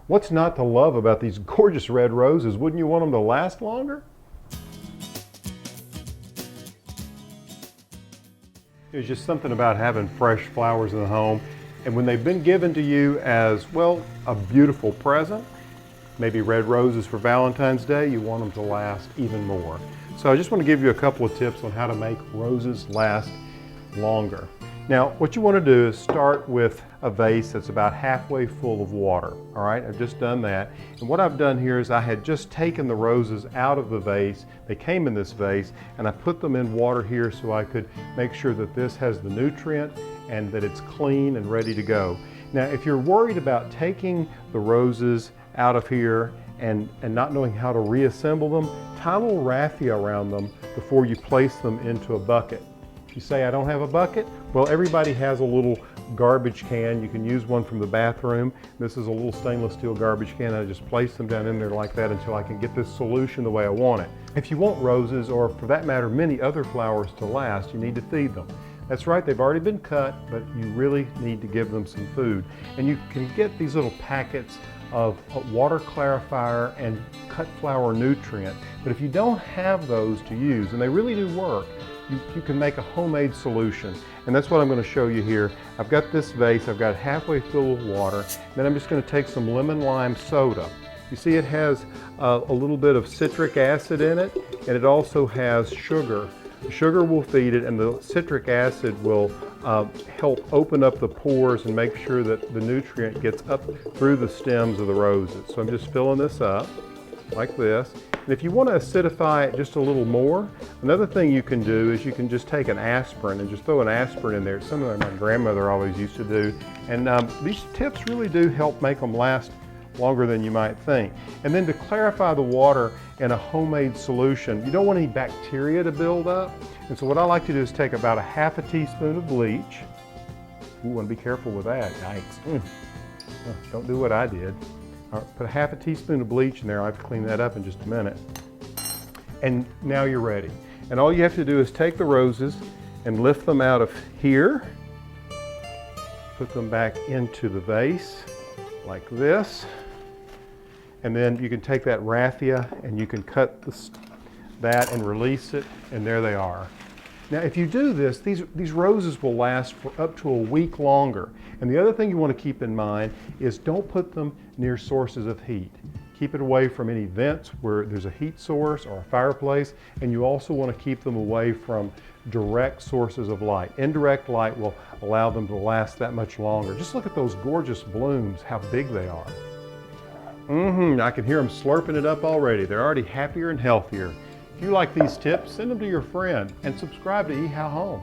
What's not to love about these gorgeous red roses? Wouldn't you want them to last longer? There's just something about having fresh flowers in the home. And when they've been given to you as, well, a beautiful present, maybe red roses for Valentine's Day, you want them to last even more. So I just want to give you a couple of tips on how to make roses last longer. Now, what you want to do is start with a vase that's about halfway full of water. All right, I've just done that. And what I've done here is I had just taken the roses out of the vase. They came in this vase, and I put them in water here so I could make sure that this has the nutrient and that it's clean and ready to go. Now, if you're worried about taking the roses out of here and not knowing how to reassemble them, tie a little raffia around them before you place them into a bucket. You say, I don't have a bucket? Well, everybody has a little garbage can. You can use one from the bathroom. This is a little stainless steel garbage can. I just place them down in there like that until I can get this solution the way I want it. If you want roses, or for that matter, many other flowers to last, you need to feed them. That's right, they've already been cut, but you really need to give them some food. And you can get these little packets of water clarifier and cut flower nutrient. But if you don't have those to use, and they really do work, you can make a homemade solution. And that's what I'm going to show you here. I've got this vase, I've got it halfway full of water. Then I'm just going to take some lemon lime soda. You see it has a little bit of citric acid in it, and it also has sugar. The sugar will feed it, and the citric acid will help open up the pores and make sure that the nutrient gets up through the stems of the roses. So I'm just filling this up like this. And if you want to acidify it just a little more, another thing you can do is you can just take an aspirin and just throw an aspirin in there. It's something that my grandmother always used to do. And these tips really do help make them last longer than you might think. And then to clarify the water in a homemade solution, you don't want any bacteria to build up. And so what I like to do is take about a half a teaspoon of bleach. You want to be careful with that. Yikes. Don't do what I did. All right, put a half a teaspoon of bleach in there. I'll have to clean that up in just a minute. And now you're ready. And all you have to do is take the roses and lift them out of here, put them back into the vase like this. And then you can take that raffia and you can cut that and release it, and there they are. Now, if you do this, these roses will last for up to a week longer. And the other thing you want to keep in mind is don't put them near sources of heat. Keep it away from any vents where there's a heat source or a fireplace, and you also want to keep them away from direct sources of light. Indirect light will allow them to last that much longer. Just look at those gorgeous blooms, how big they are. I can hear them slurping it up already. They're already happier and healthier. If you like these tips, send them to your friend and subscribe to ehowhome.